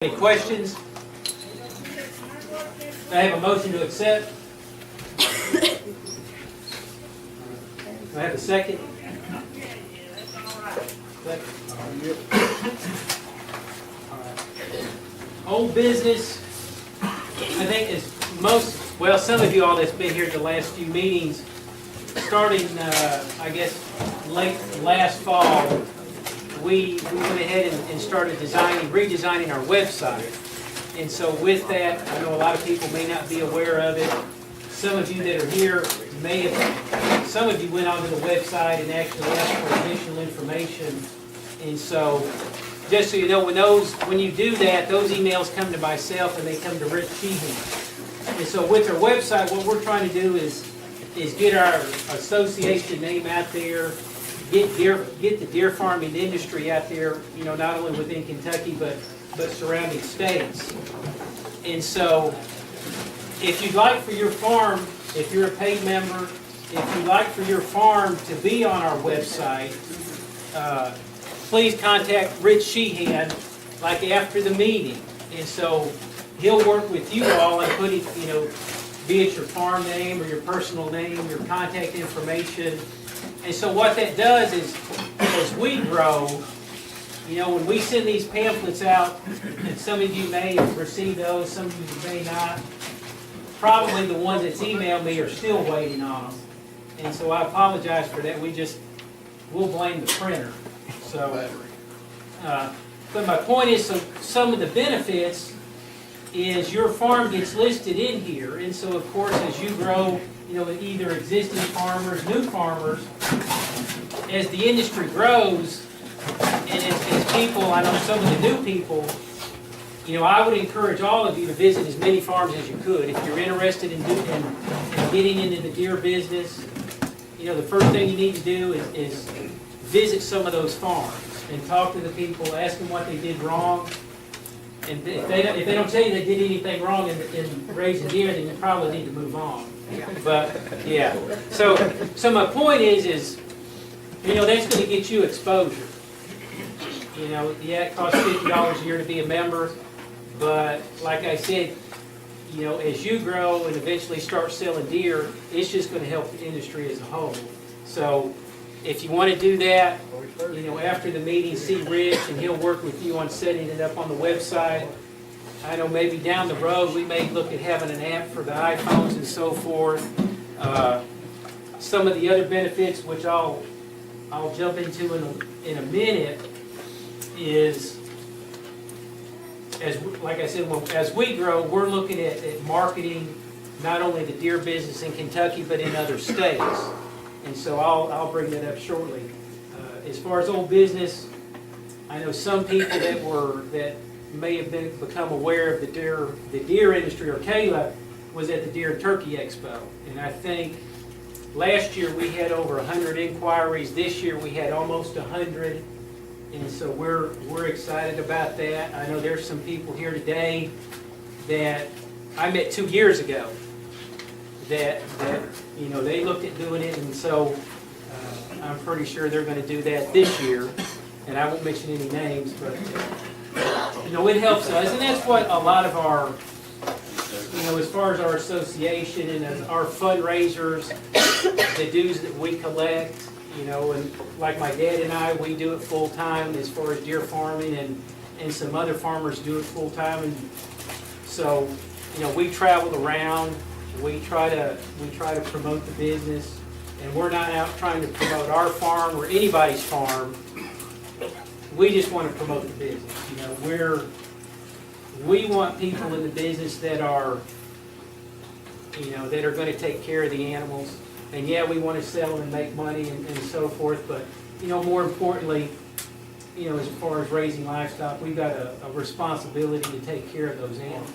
Any questions? I have a motion to accept. Do I have a second? Second. Old business, I think is some of you all that's been here at the last few meetings, starting, I guess, late last fall, we went ahead and started redesigning our website. And so with that, I know a lot of people may not be aware of it. Some of you that are here some of you went onto the website and actually asked for additional information. And so, just so you know, when you do that, those emails come to myself and they come to Rich Sheehan. And so with our website, what we're trying to do is get our association name out there, get the deer farming industry out there, you know, not only within Kentucky, but surrounding states. And so, if you'd like for your farm, if you're a paid member, if you'd like for your farm to be on our website, please contact Rich Sheehan, like after the meeting. And so, he'll work with you all and putting, you know, be it your farm name or your personal name, your contact information. And so what that does is, as we grow, you know, when we send these pamphlets out, and some of you may have received those, some of you may not, probably the ones that's emailed me are still waiting on them. And so I apologize for that. We'll blame the printer. So, but my point is, so some of the benefits is your farm gets listed in here. And so, of course, as you grow, you know, either existing farmers, new farmers, as the industry grows, and as people, I know some of the new people, you know, I would encourage all of you to visit as many farms as you could. If you're interested in getting into the deer business, you know, the first thing you need to do is visit some of those farms and talk to the people, ask them what they did wrong. And if they don't tell you they did anything wrong in raising deer, then you probably need to move on. But yeah, so my point is, you know, that's going to get you exposure. You know, yeah, it costs $50 a year to be a member, but like I said, you know, as you grow and eventually start selling deer, it's just going to help the industry as a whole. So if you want to do that, you know, after the meeting, see Rich, and he'll work with you on setting it up on the website. I know maybe down the road we may look at having an app for the iPhones and so forth. Some of the other benefits, which I'll jump into in a minute, is, like I said, as we grow, we're looking at marketing not only the deer business in Kentucky, but in other states. And so I'll bring that up shortly. As far as old business, I know some people that may have become aware of the deer industry, or K.A.L.A, was at the Deer and Turkey Expo. And I think last year we had over 100 inquiries. This year we had almost 100. And so we're excited about that. I know there's some people here today that I met 2 years ago that you know, they looked at doing it, and so I'm pretty sure they're going to do that this year. And I won't mention any names, but you know, it helps us, and that's what a lot of our, you know, as far as our association and as our fundraisers, the dues that we collect, you know, and like my dad and I, we do it full time as far as deer farming, and some other farmers do it full time, and so, you know, we travel around, we try to promote the business, and we're not out trying to promote our farm or anybody's farm. We just want to promote the business. You know, we want people in the business that are, you know, that are going to take care of the animals. And yeah, we want to sell and make money and so forth, but, you know, more importantly, you know, as far as raising livestock, we've got a responsibility to take care of those animals.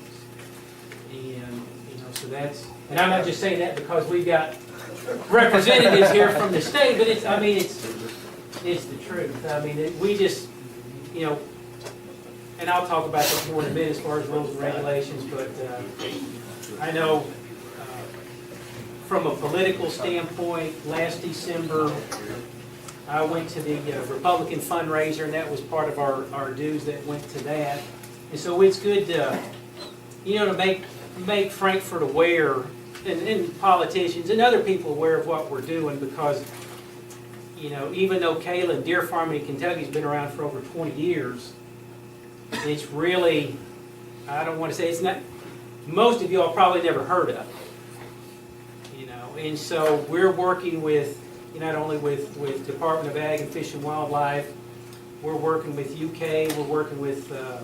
And, you know, so that's, and I'm not just saying that because we've got representatives here from the state, but it's the truth. I mean, we just, you know, and I'll talk about this more in a minute as far as rules and regulations, but I know from a political standpoint, last December, I went to the Republican fundraiser, and that was part of our dues that went to that. And so it's good to, to make Frankfurt aware, and politicians and other people aware of what we're doing, because, even though K.A.L.A and deer farming in Kentucky has been around for over 20 years, it's really, I don't want to say it's not, most of you all probably never heard of it. And so we're working with, not only with Department of Ag and Fish and Wildlife, we're working with UK, we're working with the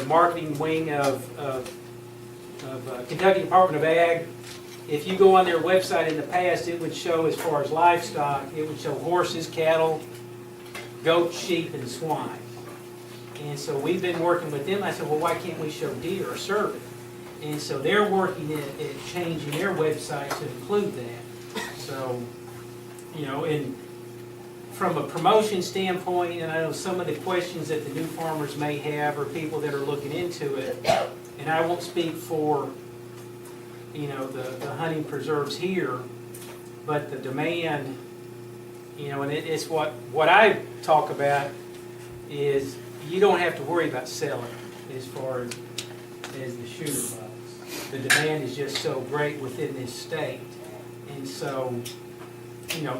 marketing wing of Kentucky Department of Ag. If you go on their website in the past, it would show, as far as livestock, it would show horses, cattle, goats, sheep, and swine. And so we've been working with them. I said, well, why can't we show deer or cervid? And so they're working at changing their website to include that. So, and from a promotion standpoint, and I know some of the questions that the new farmers may have, or people that are looking into it, and I won't speak for, the hunting preserves here, but the demand, and it's what I talk about is you don't have to worry about selling as far as the shooter bucks. The demand is just so great within this state. And so,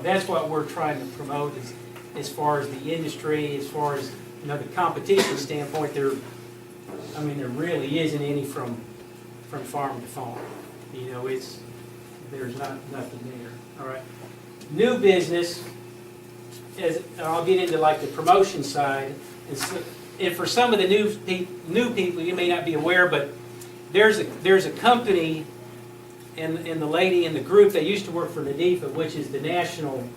that's what we're trying to promote is, as far as the industry, as far as, the competition standpoint, there really isn't any from farm to farm. There's nothing there. All right. New business, I'll get into like the promotion side. And for some of the new people, you may not be aware, but there's a company, and the lady in the group, they used to work for NADIFA, which is the National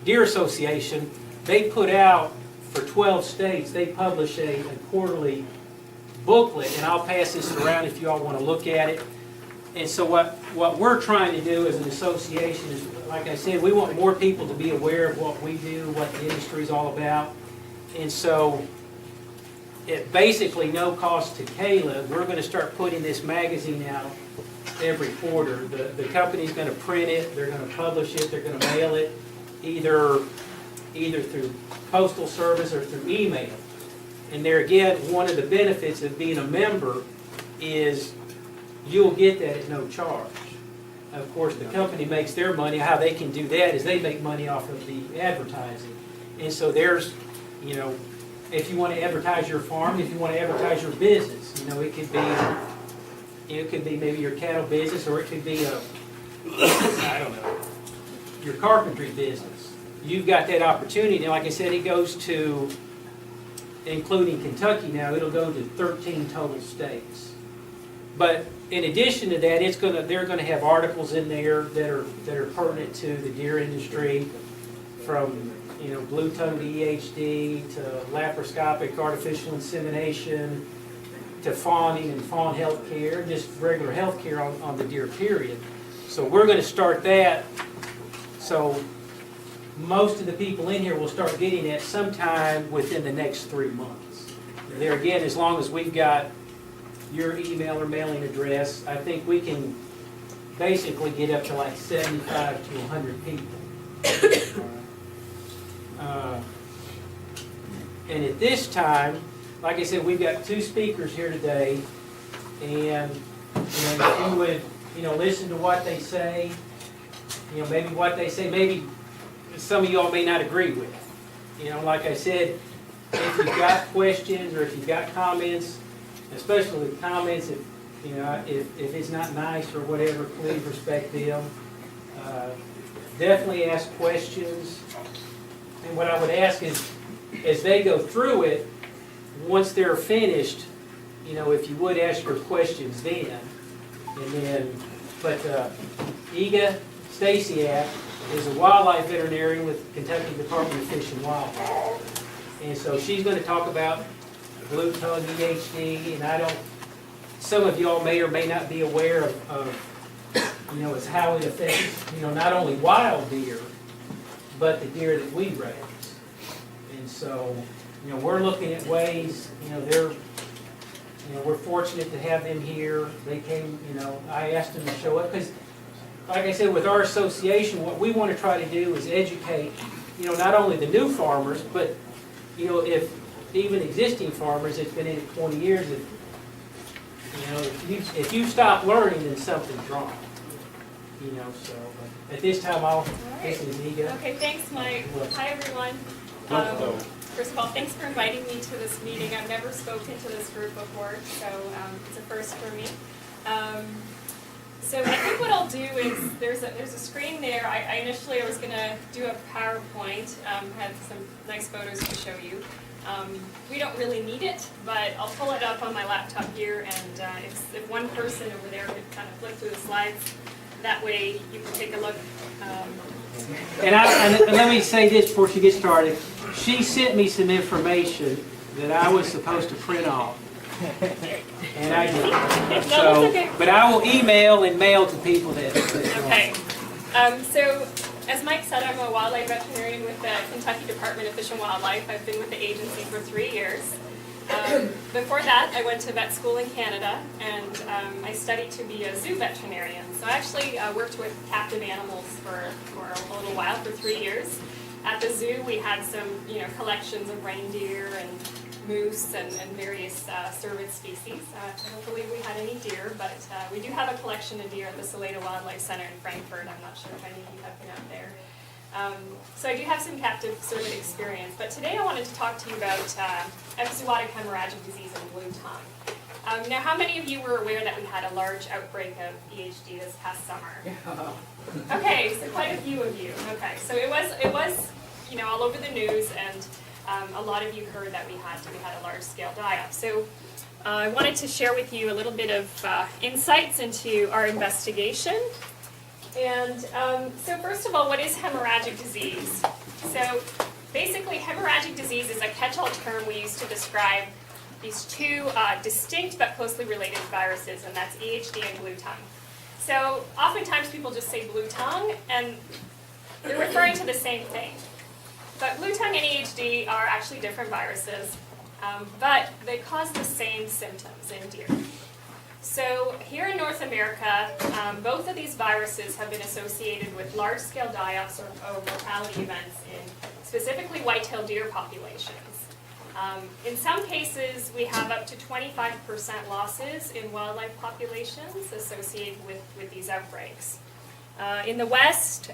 Deer Association. They put out, for 12 states, they publish a quarterly booklet, and I'll pass this around if you all want to look at it. And so what we're trying to do as an association is, like I said, we want more people to be aware of what we do, what the industry is all about. And so, at basically no cost to K.A.L.A, we're going to start putting this magazine out every quarter. The company's going to print it, they're going to publish it, they're going to mail it, either through postal service or through email. And there again, one of the benefits of being a member is you'll get that at no charge. Of course, the company makes their money. How they can do that is they make money off of the advertising. And so there's, if you want to advertise your farm, if you want to advertise your business, it could be maybe your cattle business, or it could be your carpentry business. You've got that opportunity. Now, like I said, it goes to, including Kentucky now, it'll go to 13 total states. But in addition to that, they're going to have articles in there that are pertinent to the deer industry, from blue-tongued EHD to laparoscopic artificial insemination to fawning and fawn health care, just regular health care on the deer period. So we're going to start that. So most of the people in here will start getting that sometime within the next 3 months. There again, as long as we've got your email or mailing address, I think we can basically get up to like 75 to 100 people. And at this time, like I said, we've got 2 speakers here today, and if you would listen to what they say, maybe what they say, maybe some of you all may not agree with. Like I said, if you've got questions or if you've got comments, especially with comments, if it's not nice or whatever, please respect them. Definitely ask questions. And what I would ask is, as they go through it, once they're finished, if you would ask your questions then. And then, but Iga Stasiak is a wildlife veterinarian with Kentucky Department of Fish and Wildlife. And so she's going to talk about blue-tongue EHD, and some of y'all may or may not be aware of is how it affects, not only wild deer, but the deer that we raise. And so, we're looking at ways, we're fortunate to have them here. They came, I asked them to show up, because, like I said, with our association, what we want to try to do is educate, not only the new farmers, but, if even existing farmers that's been in it 20 years, if you stop learning, then something's wrong. So at this time, I'll listen to Nika. Okay, thanks, Mike. Hi, everyone. First of all, thanks for inviting me to this meeting. I've never spoken to this group before, so it's a first for me. So I think what I'll do is, there's a screen there. Initially I was going to do a PowerPoint, had some nice photos to show you. We don't really need it, but I'll pull it up on my laptop here, and if one person over there could kind of flip through the slides, that way you can take a look. And let me say this before she gets started. She sent me some information that I was supposed to print off. And I didn't. So, okay. But I will email and mail to people that. Okay. So, as Mike said, I'm a wildlife veterinarian with the Kentucky Department of Fish and Wildlife. I've been with the agency for 3 years. Before that, I went to vet school in Canada, and I studied to be a zoo veterinarian. So I actually worked with captive animals for a little while, for 3 years. At the zoo, we had some, collections of reindeer and moose and various cervid species. I don't believe we had any deer, but we do have a collection of deer at the C.A.L.A Wildlife Center in Frankfurt. I'm not sure if any of you have been out there. So I do have some captive cervid experience, but today I wanted to talk to you about epizootic hemorrhagic disease and blue tongue. Now, how many of you were aware that we had a large outbreak of EHD this past summer? Yeah. Okay, so quite a few of you. Okay, so it was all over the news, and a lot of you heard that we had a large-scale die-off. So I wanted to share with you a little bit of insights into our investigation. And so first of all, what is hemorrhagic disease? So basically, hemorrhagic disease is a catch-all term we use to describe these two distinct but closely related viruses, and that's EHD and blue tongue. So oftentimes people just say blue tongue, and they're referring to the same thing. But blue tongue and EHD are actually different viruses, but they cause the same symptoms in deer. So here in North America, both of these viruses have been associated with large-scale die-offs or mortality events in specifically white-tailed deer populations. In some cases, we have up to 25% losses in wildlife populations associated with these outbreaks. In the West,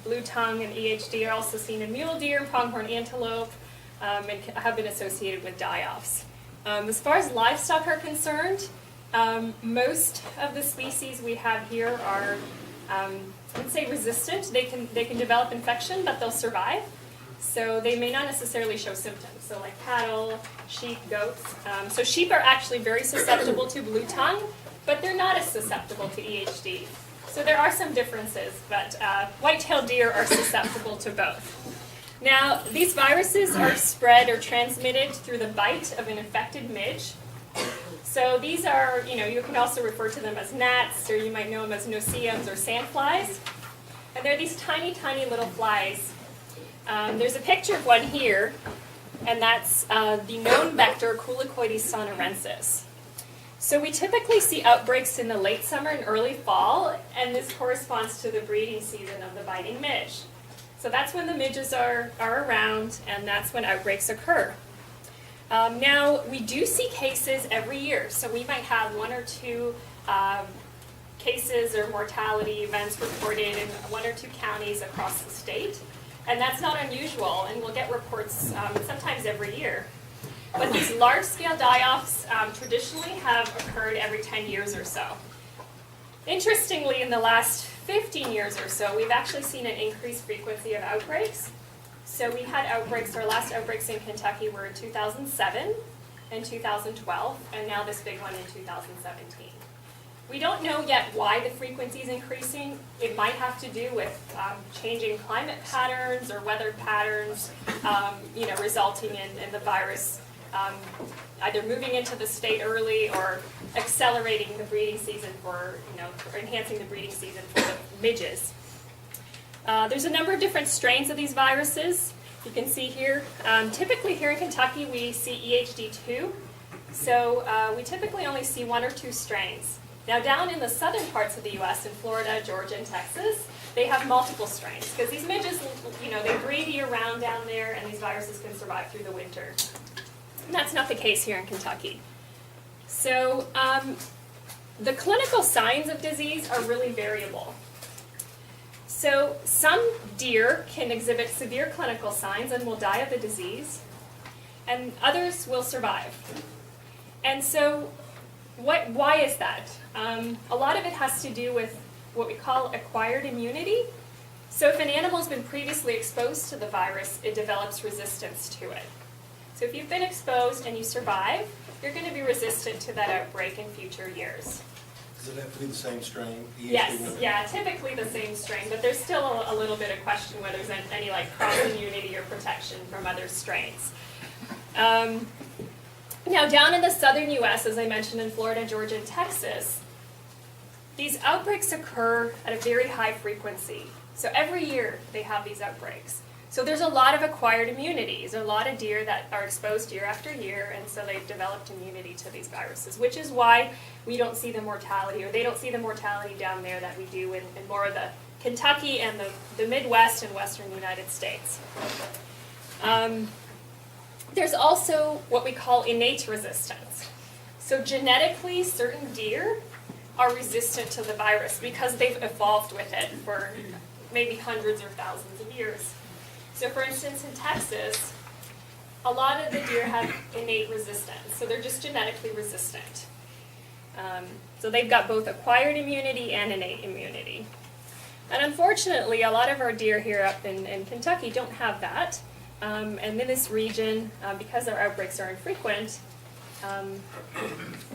blue tongue and EHD are also seen in mule deer and pronghorn antelope, and have been associated with die-offs. As far as livestock are concerned, most of the species we have here are, I would say, resistant. They can develop infection, but they'll survive. So they may not necessarily show symptoms. So like cattle, sheep, goats. So sheep are actually very susceptible to blue tongue, but they're not as susceptible to EHD. So there are some differences, but white-tailed deer are susceptible to both. Now, these viruses are spread or transmitted through the bite of an infected midge. So these are, you can also refer to them as gnats, or you might know them as no-see-ums or sandflies. And they're these tiny, tiny little flies. There's a picture of one here, and that's the known vector Culicoides sonorensis. So we typically see outbreaks in the late summer and early fall, and this corresponds to the breeding season of the biting midge. So that's when the midges are around, and that's when outbreaks occur. Now, we do see cases every year, so we might have 1 or 2 cases or mortality events reported in 1 or 2 counties across the state, and that's not unusual, and we'll get reports sometimes every year. But these large-scale die-offs traditionally have occurred every 10 years or so. Interestingly, in the last 15 years or so, we've actually seen an increased frequency of outbreaks. So we had outbreaks, our last outbreaks in Kentucky were in 2007 and 2012, and now this big one in 2017. We don't know yet why the frequency is increasing. It might have to do with changing climate patterns or weather patterns, resulting in the virus either moving into the state early or accelerating the breeding season or enhancing the breeding season for the midges. There's a number of different strains of these viruses. You can see here, typically here in Kentucky we see EHD2, so we typically only see 1 or 2 strains. Now down in the southern parts of the U.S., in Florida, Georgia, and Texas, they have multiple strains, because these midges, they breed year-round down there, and these viruses can survive through the winter. And that's not the case here in Kentucky. So the clinical signs of disease are really variable. So some deer can exhibit severe clinical signs and will die of the disease, and others will survive. And so why is that? A lot of it has to do with what we call acquired immunity. So if an animal's been previously exposed to the virus, it develops resistance to it. So if you've been exposed and you survive, you're going to be resistant to that outbreak in future years. Does it have to be the same strain? Yes, yeah, typically the same strain, but there's still a little bit of question whether there's any like cross-immunity or protection from other strains. Now down in the southern U.S., as I mentioned in Florida, Georgia, and Texas, these outbreaks occur at a very high frequency. So every year they have these outbreaks. So there's a lot of acquired immunity. There's a lot of deer that are exposed year after year, and so they've developed immunity to these viruses, which is why we don't see the mortality, or they don't see the mortality down there that we do in more of the Kentucky and the Midwest and Western United States. There's also what we call innate resistance. So genetically, certain deer are resistant to the virus because they've evolved with it for maybe hundreds or thousands of years. So for instance, in Texas, a lot of the deer have innate resistance, so they're just genetically resistant. So they've got both acquired immunity and innate immunity. And unfortunately, a lot of our deer here up in Kentucky don't have that. And in this region, because our outbreaks are infrequent,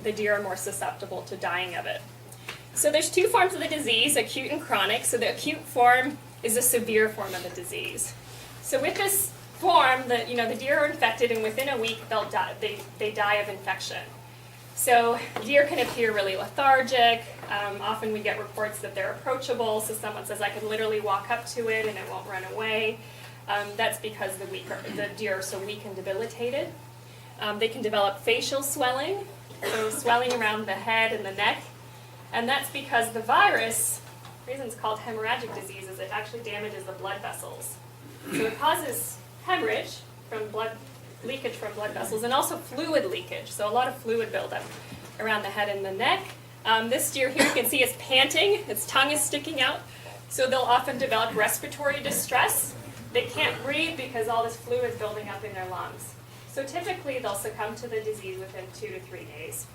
the deer are more susceptible to dying of it. So there's two forms of the disease, acute and chronic. So the acute form is a severe form of the disease. So with this form, the deer are infected, and within a week they'll die. They die of infection. So deer can appear really lethargic. Often we get reports that they're approachable. So someone says, I can literally walk up to it and it won't run away. That's because the deer are so weak and debilitated. They can develop facial swelling, so swelling around the head and the neck. And that's because the virus, the reason it's called hemorrhagic disease is it actually damages the blood vessels. So it causes hemorrhage from blood, leakage from blood vessels, and also fluid leakage. So a lot of fluid buildup around the head and the neck. This deer here, you can see is panting. Its tongue is sticking out. So they'll often develop respiratory distress. They can't breathe because all this fluid is building up in their lungs. So typically they'll succumb to the disease within 2 to 3 days.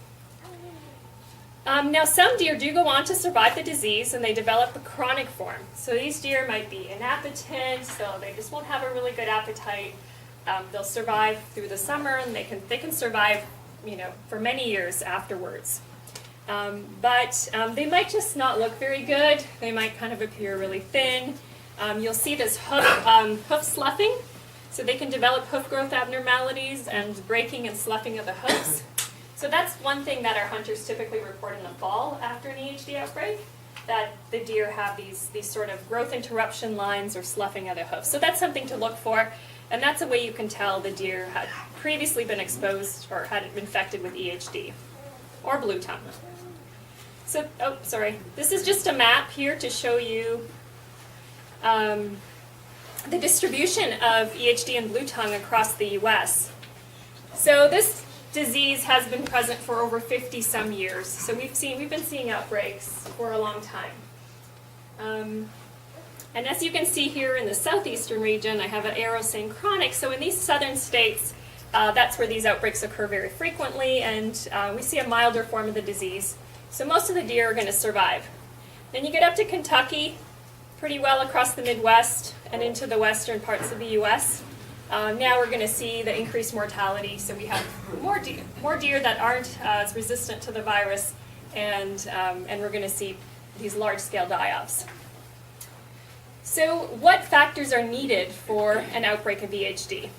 Now some deer do go on to survive the disease, and they develop a chronic form. So these deer might be inappetent, so they just won't have a really good appetite. They'll survive through the summer, and they can survive, for many years afterwards. But they might just not look very good. They might kind of appear really thin. You'll see this hoof sloughing. So they can develop hoof growth abnormalities and breaking and sloughing of the hoofs. So that's one thing that our hunters typically report in the fall after an EHD outbreak, that the deer have these sort of growth interruption lines or sloughing of the hoofs. So that's something to look for, and that's a way you can tell the deer had previously been exposed or had been infected with EHD or blue tongue. So, this is just a map here to show you the distribution of EHD and blue tongue across the U.S. So this disease has been present for over 50 some years. So we've been seeing outbreaks for a long time. And as you can see here in the southeastern region, I have an arrow saying chronic. So in these southern states, that's where these outbreaks occur very frequently, and we see a milder form of the disease. So most of the deer are going to survive. Then you get up to Kentucky, pretty well across the Midwest and into the western parts of the U.S. Now we're going to see the increased mortality. So we have more deer that aren't as resistant to the virus, and we're going to see these large-scale die-offs. So what factors are needed for an outbreak of EHD?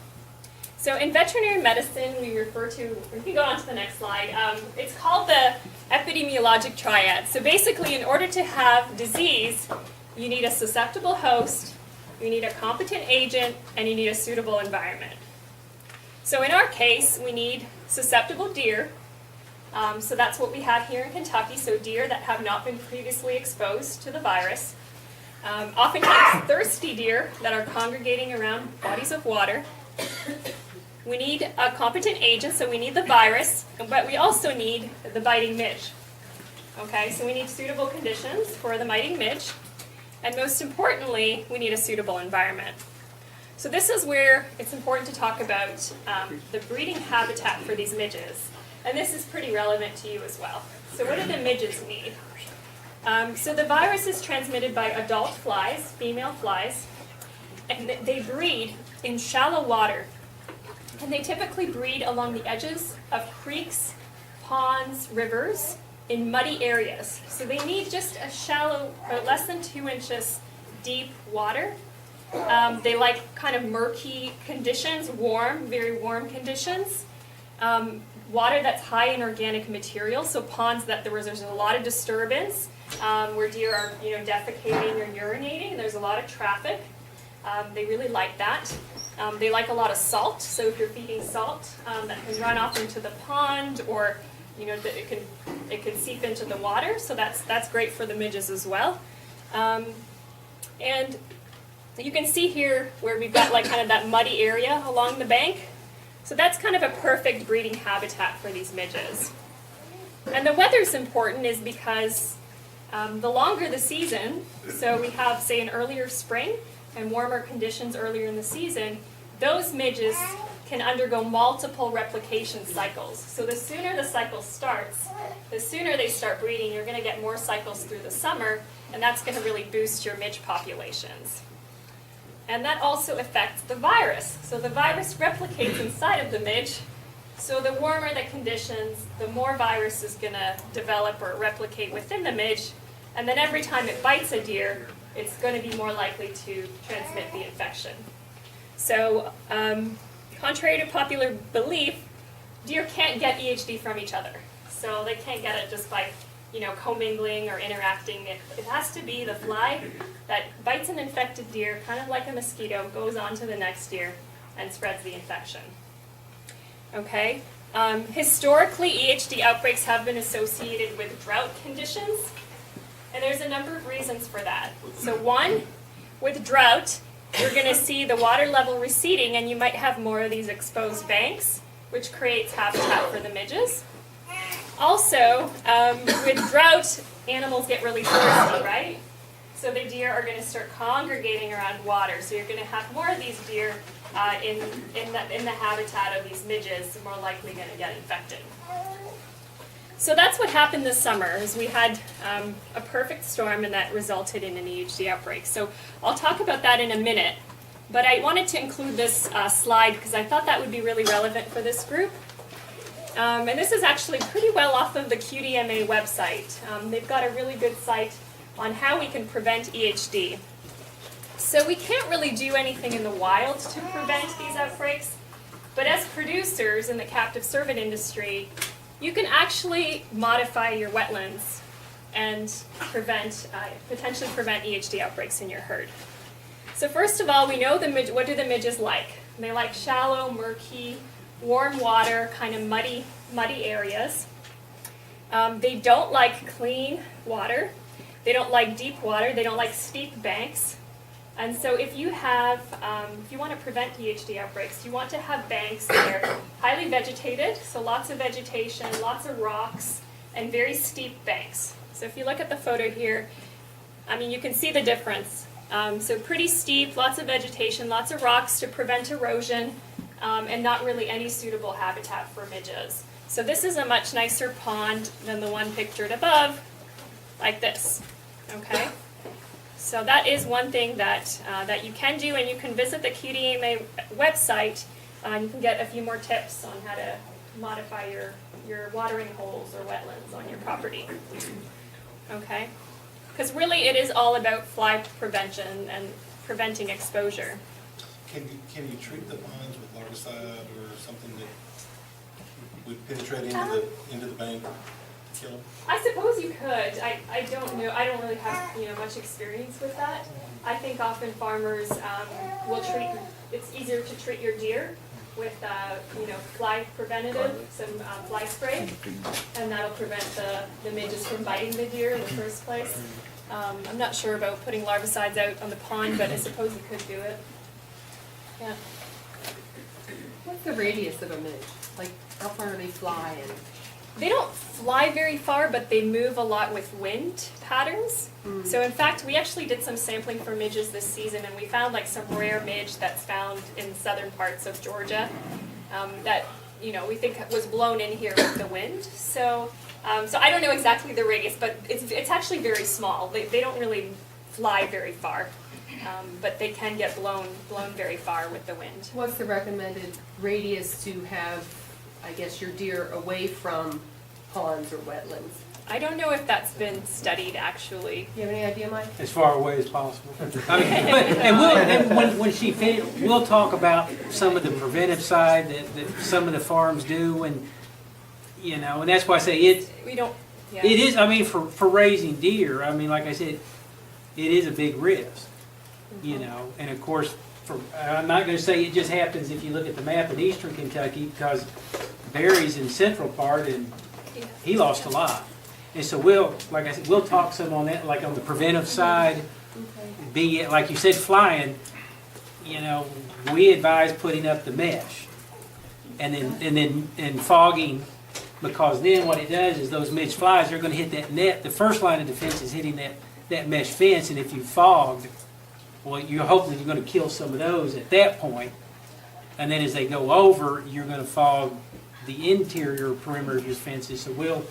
So in veterinary medicine, we refer to, we can go on to the next slide, it's called the epidemiologic triad. So basically, in order to have disease, you need a susceptible host, you need a competent agent, and you need a suitable environment. So in our case, we need susceptible deer. So that's what we have here in Kentucky, so deer that have not been previously exposed to the virus. Oftentimes thirsty deer that are congregating around bodies of water. we need a competent agent, so we need the virus, but we also need the biting midge. Okay, so we need suitable conditions for the biting midge, and most importantly, we need a suitable environment. So this is where it's important to talk about the breeding habitat for these midges, and this is pretty relevant to you as well. So what do the midges need? So the virus is transmitted by adult flies, female flies, and they breed in shallow water. And they typically breed along the edges of creeks, ponds, rivers, in muddy areas. So they need just a shallow, or less than 2 inches deep water. They like kind of murky conditions, warm, very warm conditions. Water that's high in organic material, so ponds that there's a lot of disturbance, where deer are defecating or urinating. There's a lot of traffic. They really like that. They like a lot of salt, so if you're feeding salt, that can run off into the pond, or it can seep into the water, so that's great for the midges as well. And you can see here where we've got like kind of that muddy area along the bank. So that's kind of a perfect breeding habitat for these midges. And the weather's important is because the longer the season, so we have, say, an earlier spring and warmer conditions earlier in the season, those midges can undergo multiple replication cycles. So the sooner the cycle starts, the sooner they start breeding, you're going to get more cycles through the summer, and that's going to really boost your midge populations. And that also affects the virus. So the virus replicates inside of the midge. So the warmer the conditions, the more virus is going to develop or replicate within the midge. And then every time it bites a deer, it's going to be more likely to transmit the infection. So contrary to popular belief, deer can't get EHD from each other. So they can't get it just by commingling or interacting. It has to be the fly that bites an infected deer, kind of like a mosquito, goes on to the next deer and spreads the infection. Okay? Historically, EHD outbreaks have been associated with drought conditions, and there's a number of reasons for that. So one, with drought, you're going to see the water level receding, and you might have more of these exposed banks, which creates habitat for the midges. Also, with drought, animals get really thirsty, right? So the deer are going to start congregating around water. So you're going to have more of these deer in the habitat of these midges, more likely going to get infected. So that's what happened this summer, is we had a perfect storm, and that resulted in an EHD outbreak. So I'll talk about that in a minute. But I wanted to include this slide because I thought that would be really relevant for this group. And this is actually pretty well off of the QDMA website. They've got a really good site on how we can prevent EHD. So we can't really do anything in the wild to prevent these outbreaks, but as producers in the captive cervid industry, you can actually modify your wetlands and potentially prevent EHD outbreaks in your herd. So first of all, we know what do the midges like? They like shallow, murky, warm water, kind of muddy areas. They don't like clean water. They don't like deep water. They don't like steep banks. And so if you want to prevent EHD outbreaks, you want to have banks that are highly vegetated, so lots of vegetation, lots of rocks, and very steep banks. So if you look at the photo here, you can see the difference. So pretty steep, lots of vegetation, lots of rocks to prevent erosion, and not really any suitable habitat for midges. So this is a much nicer pond than the one pictured above, like this. Okay? So that is one thing that you can do, and you can visit the QDMA website. You can get a few more tips on how to modify your watering holes or wetlands on your property. Okay? Because really it is all about fly prevention and preventing exposure. Can you treat the ponds with larvicide or something that would penetrate into the bank to kill them? I suppose you could. I don't know. I don't really have much experience with that. I think often farmers will treat. It's easier to treat your deer with fly preventative, some fly spray, and that'll prevent the midges from biting the deer in the first place. I'm not sure about putting larvicides out on the pond, but I suppose you could do it. Yeah. What's the radius of a midge? Like, how far do they fly and? They don't fly very far, but they move a lot with wind patterns. So in fact, we actually did some sampling for midges this season, and we found like some rare midge that's found in southern parts of Georgia that we think was blown in here with the wind. So so I don't know exactly the radius, but it's actually very small. They don't really fly very far, but they can get blown very far with the wind. What's the recommended radius to have, I guess, your deer away from ponds or wetlands? I don't know if that's been studied actually. Do you have any idea, Mike? As far away as possible. I mean, when she finishes, we'll talk about some of the preventive side that some of the farms do, and and that's why I say We don't. Yeah. it is. I mean, for raising deer, I mean, like I said, it is a big risk, and of course, I'm not going to say it just happens if you look at the map in eastern Kentucky, because Barry's in central part and he lost a lot. And so like I said, we'll talk some on that, like on the preventive side. Be it, like you said, flying, we advise putting up the mesh and then fogging, because then what it does is those midge flies, they're going to hit that net. The first line of defense is hitting that mesh fence, and if you fogged, well, you're hoping you're going to kill some of those at that point. And then as they go over, you're going to fog the interior perimeter of your fences. So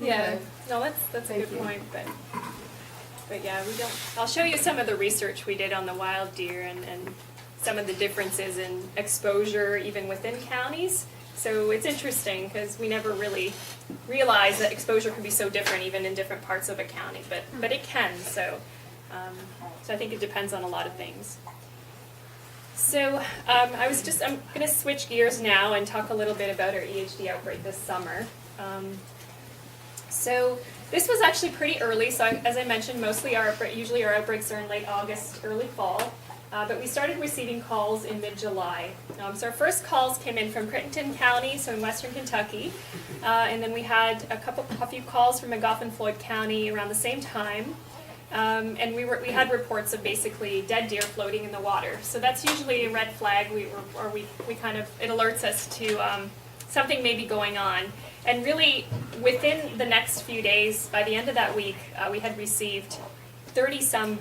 Yeah, no, that's a good point, but yeah, we don't. I'll show you some of the research we did on the wild deer and some of the differences in exposure even within counties. So it's interesting because we never really realized that exposure can be so different even in different parts of a county, but it can. So I think it depends on a lot of things. So I'm going to switch gears now and talk a little bit about our EHD outbreak this summer. So this was actually pretty early. So as I mentioned, usually our outbreaks are in late August, early fall. But we started receiving calls in mid-July. So our first calls came in from Crittenden County, so in western Kentucky. And then we had a few calls from McGoffin-Floyd County around the same time. And we had reports of basically dead deer floating in the water. So that's usually a red flag. It alerts us to something may be going on. And really, within the next few days, by the end of that week, we had received 30-some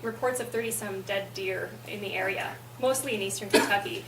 reports of 30-some dead deer in the area, mostly in eastern Kentucky.